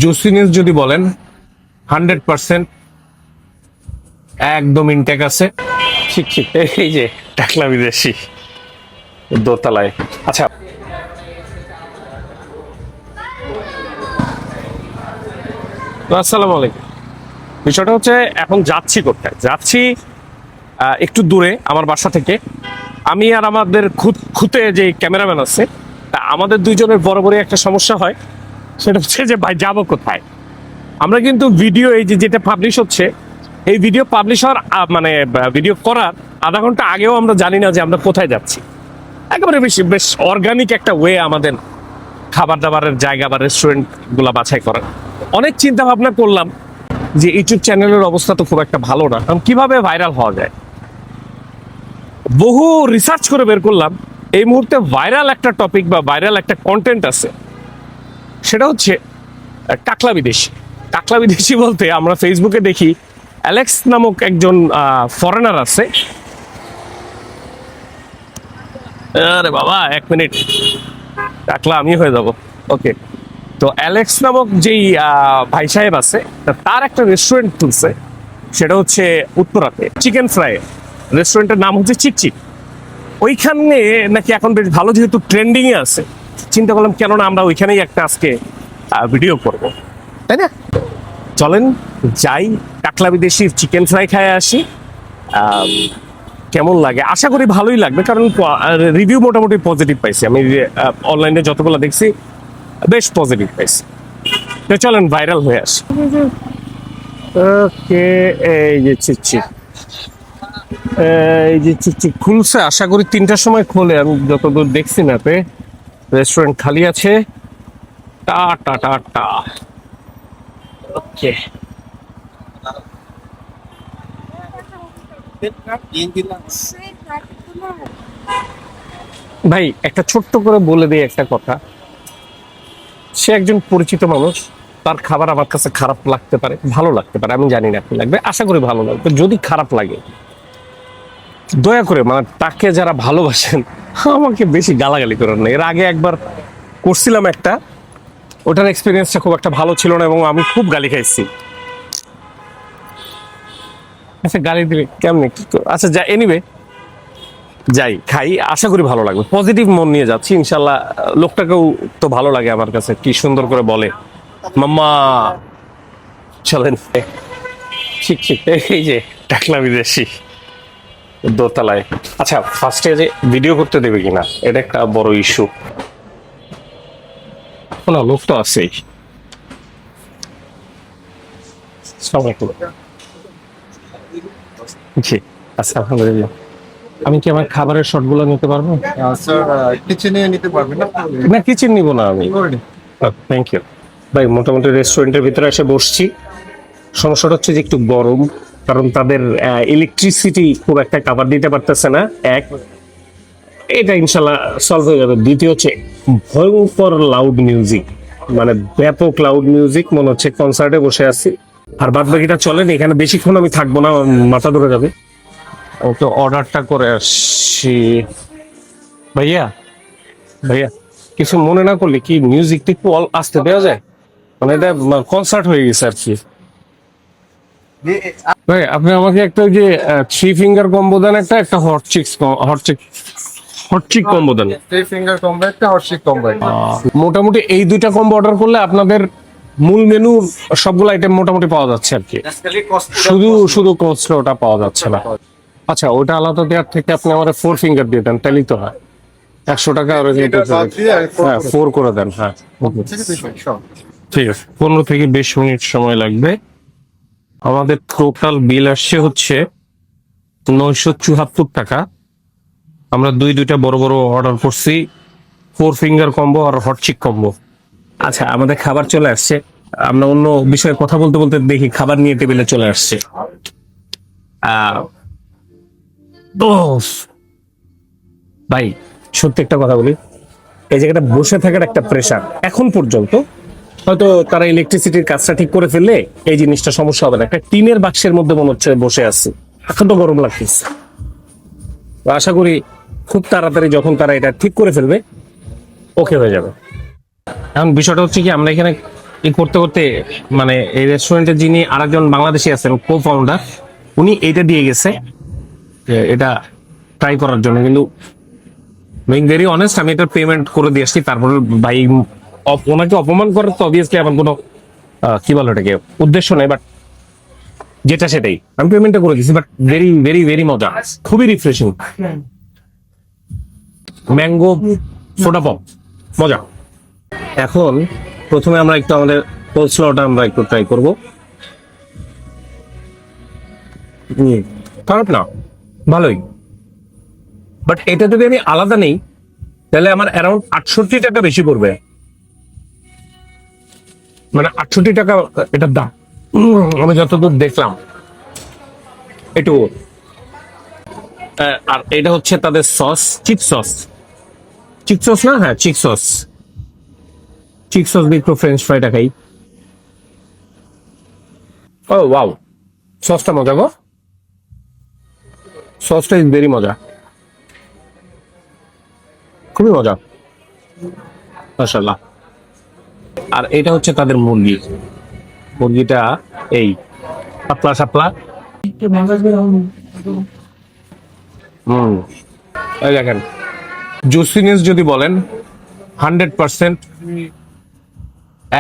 Juiciness যদি বলেন 100% একদম ইনটেক আছে। ঠিক ঠিক, এই যে টাকলা বিদেশি দোতলায়। আচ্ছা, আসসালামু আলাইকুম। বিষয়টা হচ্ছে এখন যাচ্ছি কোথায় যাচ্ছি, একটু দূরে আমার বাসা থেকে। আমি আর আমাদের খুঁতে যে ক্যামেরাম্যান আছে, তা আমাদের দুইজনের বরাবরই একটা সমস্যা হয়। সেটা হচ্ছে যে ভাই যাবো কোথায়। আমরা কিন্তু ভিডিও এই যে যেটা পাবলিশ হচ্ছে, এই ভিডিও পাবলিশ হওয়ার মানে ভিডিও করার আধা ঘন্টা আগেও আমরা জানি না যে আমরা কোথায় যাচ্ছি। একেবারে বেশ অর্গানিক একটা ওয়ে আমাদের খাবার দাবারের জায়গা বা রেস্টুরেন্ট গুলা বাছাই করার। অনেক চিন্তা ভাবনা করলাম যে ইউটিউব চ্যানেলের অবস্থা তো খুব একটা ভালো না, কারণ কিভাবে ভাইরাল হওয়া যায়। বহু রিসার্চ করে বের করলাম এই মুহূর্তে ভাইরাল একটা টপিক বা ভাইরাল একটা কন্টেন্ট আছে, সেটা হচ্ছে টাকলা বিদেশি। টাকলা বিদেশি বলতে আমরা ফেসবুকে দেখি অ্যালেক্স নামক একজন ফরেনার আছে। আরে বাবা, 1 মিনিট, টাকলা আমি হয়ে যাব। ওকে, তো অ্যালেক্স নামক যেই ভাই সাহেব আছে, তার একটা রেস্টুরেন্ট খুলছে। সেটা হচ্ছে উত্তরাতে চিকেন ফ্রাই। রেস্টুরেন্টের নাম হচ্ছে চিকচিক। ওইখানে নাকি এখন বেশ ভালো, যেহেতু ট্রেন্ডিং এ আছে, চিন্তা করলাম কেন না আমরা ওইখানেই একটা আজকে ভিডিও করব, তাই না? চলেন যাই, টাকলা বিদেশির চিকেন ফ্রাই খায় আসি। কেমন লাগে, আশা করি ভালোই লাগবে, কারণ রিভিউ মোটামুটি পজিটিভ পাইছি। আমি অনলাইনে যতগুলো দেখছি বেশ পজিটিভ পাইছি। তো চলেন ভাইরাল হয়ে আসি। ওকে, এই যে চিকচিক, এই যে চিকচিক খুলছে, আশা করি 3টার সময় খোলে। আমি যতদূর দেখছি ম্যাপে রেস্টুরেন্ট খালি আছে। টা টা টা টা। ওকে, ভাই একটা ছোট্ট করে বলে দিই একটা কথা। সে একজন পরিচিত মানুষ, তার খাবার আমার কাছে খারাপ লাগতে পারে, ভালো লাগতে পারে, আমি জানি না কি লাগবে। আশা করি ভালো লাগবে। যদি খারাপ লাগে, দয়া করে মানে তাকে যারা ভালোবাসেন আমাকে বেশি গালাগালি করেন না। এর আগে একবার করছিলাম একটা, ওটার এক্সপিরিয়েন্সটা খুব একটা ভালো ছিল না এবং আমি খুব গালি খাইছি। আচ্ছা, গালি দিলে কেমনে কি আচ্ছা, যা, এনিওয়ে যাই খাই, আশা করি ভালো লাগবে। পজিটিভ মন নিয়ে যাচ্ছি ইনশাল্লাহ। লোকটাকেও তো ভালো লাগে আমার কাছে, কি সুন্দর করে বলে মাম্মা। চলেন, ঠিক ঠিক, এই যে টাকলা বিদেশি দোতলায়। আচ্ছা, ফার্স্টে যে ভিডিও করতে দেবে কিনা এটা একটা বড় ইস্যু। না, লোক তো আছেই। আসসালামু আলাইকুম। জি, আচ্ছা, আলহামদুলিল্লাহ। আমি কি আমার খাবারের শটগুলো নিতে পারবো? স্যার কিচেনে নিতে পারবেন না? না, কিচেন নিব না আমি। থ্যাংক ইউ ভাই। মোটামুটি রেস্টুরেন্টের ভিতরে এসে বসছি। সমস্যাটা হচ্ছে যে একটু গরম, কারণ তাদের ইলেকট্রিসিটি খুব একটা কাভার দিতে পারতেছে না। এক, এটা ইনশাল্লাহ সলভ হয়ে যাবে। দ্বিতীয় হচ্ছে ভয়ঙ্কর লাউড মিউজিক, মানে ব্যাপক লাউড মিউজিক, মনে হচ্ছে কনসার্টে বসে আছি। আর বাদ বাকিটা চলেন, এখানে বেশিক্ষণ আমি থাকবো না, মাথা ধরে যাবে। তো অর্ডারটা করে আসছি। ভাইয়া, ভাইয়া কিছু মনে না করলে কি মিউজিকটা একটু আস্তে দেওয়া যায়? মানে এটা কনসার্ট হয়ে গেছে আর কি। ভাই আপনি আমাকে একটা ওই যে 3 ফিঙ্গার কম্বো দেন, একটা একটা হট চিক কম্বো দেন। 3 ফিঙ্গার কম্বো একটা, হট চিক কম্বো একটা। মোটামুটি এই দুইটা কম্বো অর্ডার করলে আপনাদের মূল মেনু সবগুলো আইটেম মোটামুটি পাওয়া যাচ্ছে আর কি। শুধু শুধু কোস্টটা ওটা পাওয়া যাচ্ছে না। আচ্ছা, ওটা আলাদা দেওয়ার থেকে আপনি আমার 4 ফিঙ্গার দিয়ে দেন, তাহলেই তো হয়। 100 টাকা আর হ্যাঁ 4 করে দেন। হ্যাঁ, ঠিক আছে। 15 থেকে 20 মিনিট সময় লাগবে। আমাদের টোটাল বিল আসছে হচ্ছে 974 টাকা। আমরা দুইটা বড় বড় অর্ডার করছি, 4 ফিঙ্গার কম্বো আর হটচিক কম্বো। আচ্ছা, আমাদের খাবার চলে আসছে। আমরা অন্য বিষয়ে কথা বলতে বলতে দেখি খাবার নিয়ে টেবিলে চলে আসছে। ভাই সত্যি একটা কথা বলি, এই জায়গাটা বসে থাকার একটা প্রেশার। এখন পর্যন্ত হয়তো তারা ইলেকট্রিসিটির কাজটা ঠিক করে ফেললে এই জিনিসটা সমস্যা হবে না। একটা টিনের বাক্সের মধ্যে মনে হচ্ছে বসে আছে, এখন তো গরম লাগতেছে। আশা করি খুব তাড়াতাড়ি যখন তারা এটা ঠিক করে ফেলবে ওকে হয়ে যাবে। এখন বিষয়টা হচ্ছে কি, আমরা এখানে করতে করতে মানে এই রেস্টুরেন্টের যিনি আরেকজন বাংলাদেশি আছেন কো ফাউন্ডার, উনি এইটা দিয়ে গেছে যে এটা ট্রাই করার জন্য। কিন্তু বিং ভেরি অনেস্ট, আমি এটার পেমেন্ট করে দিয়ে আসছি। তারপরে ভাই ওনাকে অপমান করার তো অবভিয়াসলি আমার কোনো কি বলো এটাকে উদ্দেশ্য নেই, বাট যেটা সেটাই আমি পেমেন্টটা করে দিচ্ছি। বাট ভেরি ভেরি ভেরি মজা, খুবই রিফ্রেশিং। ম্যাঙ্গো সোডা পপ মজা। এখন প্রথমে আমরা একটু আমাদের কোলস্লটা আমরা একটু ট্রাই করবো। খারাপ না, ভালোই। বাট এটা যদি আমি আলাদা নেই তাহলে আমার অ্যারাউন্ড 68 টাকা বেশি পড়বে, মানে 68 টাকা এটার দাম আমি যতদূর দেখলাম একটু। আর এটা হচ্ছে তাদের সস, চিক সস, চিক সস না, হ্যাঁ চিক সস, চিক সস দিয়ে একটু ফ্রেঞ্চ ফ্রাইটা খাই। ও ওয়াও, সসটা মজা গো, সসটা ইজ ভেরি মজা, খুবই মজা মাশাআল্লাহ। আর এটা হচ্ছে তাদের মুরগি, মুরগিটা এই পাতলা সাপলা। এই দেখেন জুসিনেস যদি বলেন 100%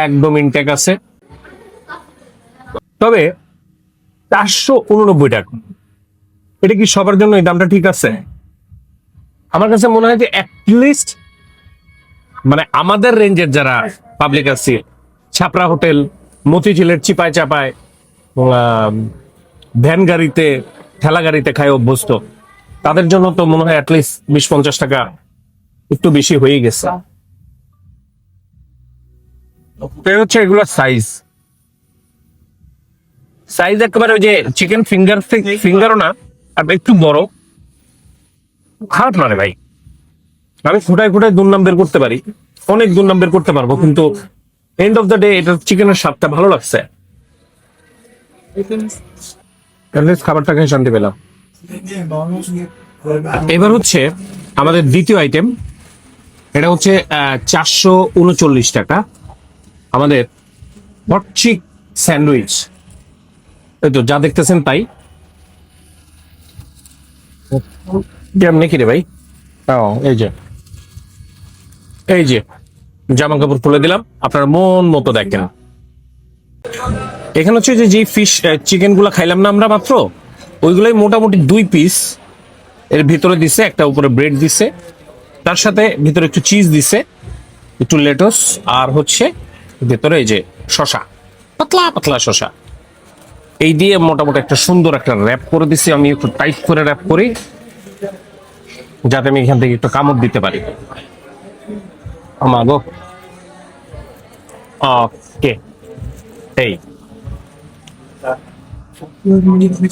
একদম ইনটেক আছে। তবে 489 টাকা, এটা কি সবার জন্য এই দামটা ঠিক আছে? আমার কাছে মনে হয় যে অ্যাটলিস্ট মানে আমাদের রেঞ্জের যারা পাবলিক আছে, ছাপরা হোটেল, মতিঝিলের চিপায় চাপায় ভ্যান গাড়িতে ঠেলা গাড়িতে খায় অভ্যস্ত, তাদের জন্য তো মনে হয় অ্যাটলিস্ট 20-50 টাকা একটু বেশি হয়ে গেছে। হচ্ছে এগুলো সাইজ, সাইজ একেবারে ওই যে চিকেন ফিঙ্গার থেকে ফিঙ্গারও না, আর একটু বড়। খারাপ না রে ভাই, আমি খুঁটায় খুঁটায় দুর্নাম বের করতে পারি, অনেক দুর্নাম বের করতে পারবো, কিন্তু এন্ড অফ দ্য ডে এটা চিকেনের স্বাদটা ভালো লাগছে। খাবারটা খেয়ে শান্তি পেলাম। এবার হচ্ছে আমাদের দ্বিতীয় আইটেম, এটা হচ্ছে 439 টাকা আমাদের হট চিক স্যান্ডউইচ। এই তো যা দেখতেছেন তাই। কেমনে কি রে ভাই? এই যে এই যে জামা কাপড় খুলে দিলাম, আপনার মন মতো দেখেন। এখানে হচ্ছে যে ফিশ চিকেন গুলা খাইলাম না আমরা মাত্র, ওইগুলাই মোটামুটি 2 পিস এর ভিতরে দিছে, একটা উপরে ব্রেড দিছে, তার সাথে ভিতরে একটু চিজ দিছে, একটু লেটস, আর হচ্ছে ভিতরে এই যে শসা, পাতলা পাতলা শসা, এই দিয়ে মোটামুটি একটা সুন্দর একটা র্যাপ করে দিছি। আমি একটু টাইট করে র্যাপ করি যাতে আমি এখান থেকে একটু কামড় দিতে পারি। আমাগো ওকে, এই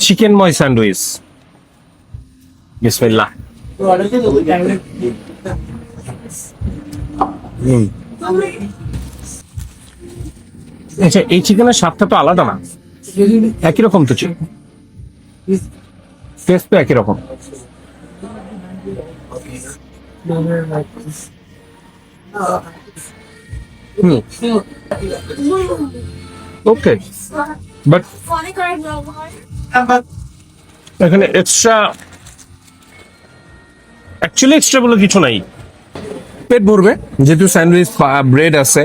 চিকেন ময় স্যান্ডউইচ, বিসমিল্লাহ। আচ্ছা, এই চিকেনের স্বাদটা তো আলাদা না, একই রকম তো চিকেন, টেস্ট তো একই রকম। ওকে, বাট এখানে এক্সট্রা অ্যাকচুয়ালি এক্সট্রা বলে কিছু নাই, পেট ভরবে যেহেতু স্যান্ডউইচ ব্রেড আছে।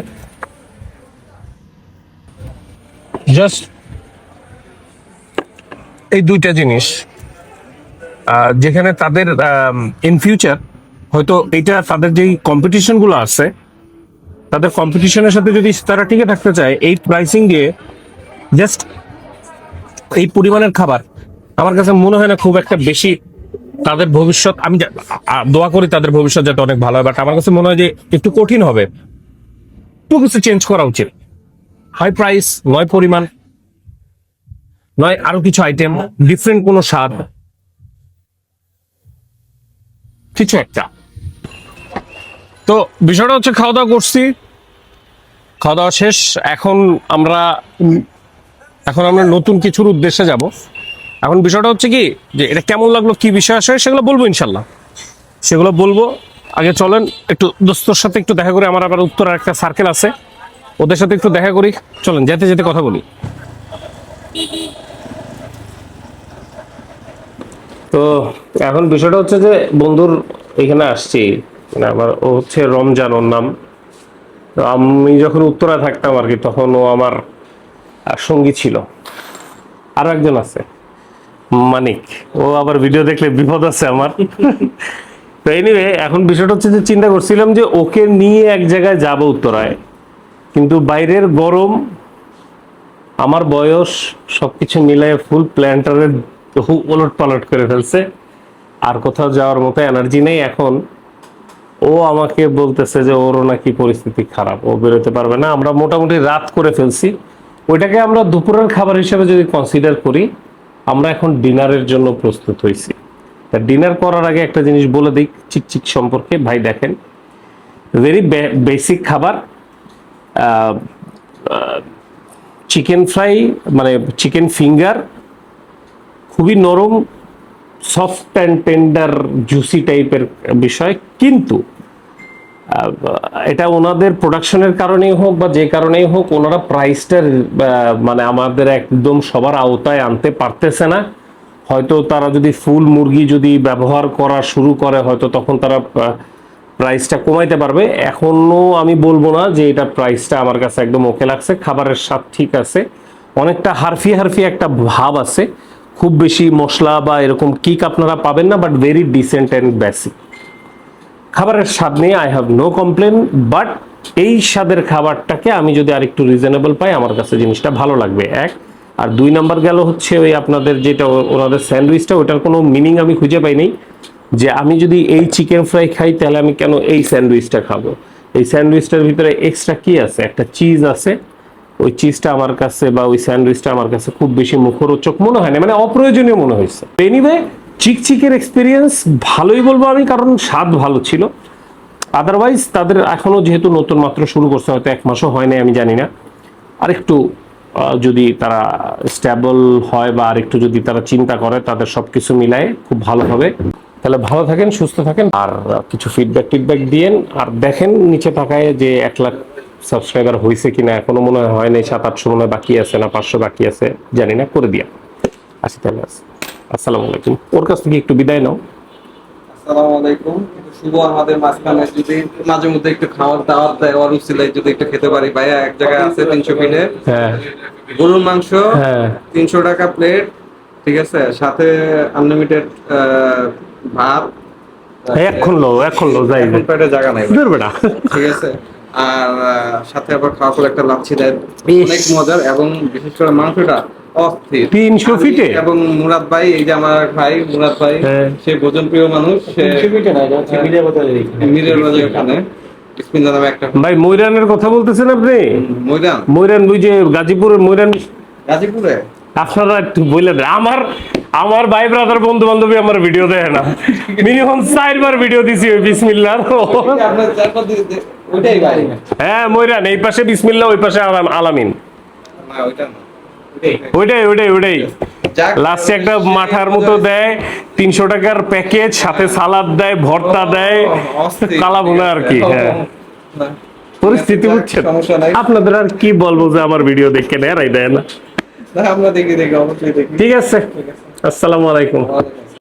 জাস্ট এই দুইটা জিনিস, যেখানে তাদের ইন ফিউচার হয়তো এটা তাদের যেই কম্পিটিশন গুলো আছে, তাদের কম্পিটিশনের সাথে যদি তারা টিকে থাকতে চায়, এই প্রাইসিং দিয়ে জাস্ট এই পরিমাণের খাবার আমার কাছে মনে হয় না খুব একটা বেশি তাদের ভবিষ্যৎ। আমি দোয়া করি তাদের ভবিষ্যৎ যাতে অনেক ভালো হয়, বাট আমার কাছে মনে হয় যে একটু কঠিন হবে, একটু কিছু চেঞ্জ করা উচিত। হয় প্রাইস, নয় পরিমাণ, নয় আরো কিছু আইটেম, ডিফারেন্ট কোনো স্বাদ, কিছু একটা। তো বিষয়টা হচ্ছে খাওয়া দাওয়া করছি, খাওয়া দাওয়া শেষ, এখন আমরা নতুন কিছুর উদ্দেশ্যে যাব। এখন বিষয়টা হচ্ছে কি যে এটা কেমন লাগলো, কি বিষয় আসে, সেগুলো বলবো ইনশাল্লাহ, সেগুলো বলবো। আগে চলেন একটু দোস্তর সাথে একটু দেখা করে, আমার আবার উত্তরার একটা সার্কেল আছে, ওদের সাথে একটু দেখা করি, চলেন যেতে যেতে কথা বলি। তো এখন বিষয়টা হচ্ছে যে বন্ধুর এখানে আসছি, মানে আমার ও হচ্ছে রমজান ওর নাম। তো আমি যখন উত্তরায় থাকতাম আর কি, তখন ও আমার সঙ্গী ছিল। আরো একজন আছে মানিক, ও আবার ভিডিও দেখলে বিপদ আছে আমার। তো এনিওয়ে, এখন বিষয়টা হচ্ছে যে চিন্তা করছিলাম যে ওকে নিয়ে এক জায়গায় যাব উত্তরায়, কিন্তু বাইরের গরম, আমার বয়স, সবকিছু মিলায় ফুল প্ল্যানটারে ওলট পালট করে ফেলছে। আর কোথাও যাওয়ার মতো এনার্জি নেই এখন। ও আমাকে বলতেছে যে ওরও নাকি পরিস্থিতি খারাপ, ও বেরোতে পারবে না। আমরা মোটামুটি রাত করে ফেলছি, ওইটাকে আমরা দুপুরের খাবার হিসেবে যদি কনসিডার করি, আমরা এখন ডিনারের জন্য প্রস্তুত হয়েছি। তা ডিনার করার আগে একটা জিনিস বলে দিই চিকচিক সম্পর্কে। ভাই দেখেন, ভেরি বেসিক খাবার, চিকেন ফ্রাই, মানে চিকেন ফিঙ্গার, খুবই নরম, সফট অ্যান্ড টেন্ডার, জুসি টাইপের বিষয়। কিন্তু এটা ওনাদের প্রোডাকশনের কারণেই হোক বা যে কারণেই হোক, ওনারা প্রাইসটা মানে আমাদের একদম সবার আওতায় আনতে পারতেছে না। হয়তো তারা যদি ফুল মুরগি যদি ব্যবহার করা শুরু করে, হয়তো তখন তারা প্রাইসটা কমাইতে পারবে। এখনো আমি বলবো না যে এটা প্রাইসটা আমার কাছে একদম ওকে লাগছে। খাবারের স্বাদ ঠিক আছে, অনেকটা হারফি হারফি একটা ভাব আছে, খুব বেশি মশলা বা এরকম কিক আপনারা পাবেন না, but very decent and basic. খাবারের স্বাদ নিয়ে I have no complain, but এই স্বাদের খাবারটাকে আমি যদি আরেকটু রিজনেবল পাই, আমার কাছে জিনিসটা ভালো লাগবে, এক। আর দুই নাম্বার গেল হচ্ছে ওই আপনাদের যেটা ওনাদের স্যান্ডউইচটা, ওটার কোনো মিনিং আমি খুঁজে পাইনি। যে আমি যদি এই চিকেন ফ্রাই খাই, তাহলে আমি কেন এই স্যান্ডউইচটা খাবো? এই স্যান্ডউইচটার ভিতরে এক্সট্রা কি আছে? একটা চিজ আছে, ওই চিজটা আমার কাছে বা ওই স্যান্ডউইচটা আমার কাছে খুব বেশি মুখরোচক মনে হয় না, মানে অপ্রয়োজনীয় মনে হয়েছে। এনিওয়ে, চিকচিকের এক্সপিরিয়েন্স ভালোই বলবো আমি, কারণ স্বাদ ভালো ছিল। আদারওয়াইজ তাদের এখনো যেহেতু নতুন মাত্র শুরু করছে, হয়তো 1 মাসও হয় নাই, আমি জানি না। আরেকটু যদি তারা স্টেবল হয় বা আরেকটু যদি তারা চিন্তা করে, তাদের সবকিছু মিলায়ে খুব ভালো হবে। তাহলে ভালো থাকেন, সুস্থ থাকেন, আর কিছু ফিডব্যাক দিয়েন। আর দেখেন নিচে তাকায় যে 1 লাখ সাবস্ক্রাইবার হয়েছে কিনা। এখনো মনে হয় নাই, 700-800 মনে হয় বাকি আছে, না 500 বাকি আছে, জানি না, করে দিয়া আসি তাহলে। আসসালামু আলাইকুম। ওর কাছ থেকে একটু বিদায় নাও। আসসালামু আলাইকুম। শুভ আমাদের মাঝখানে যদি মাঝে মধ্যে একটু খাওয়ার দাওয়াত দেয়, ওর উসিলায় যদি একটু খেতে পারি। ভাইয়া এক জায়গায় আছে 300 ফিটে হ্যাঁ গরুর মাংস, হ্যাঁ 300 টাকা প্লেট, ঠিক আছে, সাথে আনলিমিটেড ভাত। এখন লো যাই এখন পেটে জায়গা নাই ভাই। ধরবে না। ঠিক আছে। আর সাথে আবার খাওয়া পরে একটা লাচ্ছি দেয়, ইস। অনেক মজার, এবং বিশেষ করে মাংসটা অস্থির। 300 ফিটে? এবং মুরাদ ভাই, এই যে আমার ভাই মুরাদ ভাই, হ্যাঁ। সে ভোজন প্রিয় মানুষ। সে মিডিয়া বাজারের ওখানে বিসমিল্লাহ নামে একটা ভাই ময়রানের কথা বলতেছেন আপনি? ময়দান, ময়রান, ওই যে গাজীপুরের ময়রান। গাজীপুরে। আপনারা একটু বলে দেন, আমার ভাই ব্রাদার বন্ধু বান্ধবী আমার ভিডিও দেয় না। মিনিমাম 4বার ভিডিও দিছি ওই বিসমিল্লাহ। আপনার চারপাশ দিয়ে ওইটাই ভাই। হ্যাঁ ময়রান, এই পাশে বিসমিল্লাহ, ওই পাশে আলামিন। না ওইটা না, ওইটাই। ওইটাই যাক, লাস্টে একটা মাঠার মতো দেয়, 300 টাকার প্যাকেজ, সাথে সালাদ দেয়, ভর্তা দেয়, অস্থির। কালা ভুনা আর কি। হ্যাঁ, না, পরিস্থিতি যাক, বুঝছেন। সমস্যা নাই। আপনাদের আর কি বলবো যে আমার ভিডিও দেখে নেয় দেয় না। না, আমরা দেখি অবশ্যই দেখি। ঠিক আছে, আসসালামু আলাইকুম। ওয়ালাইকুম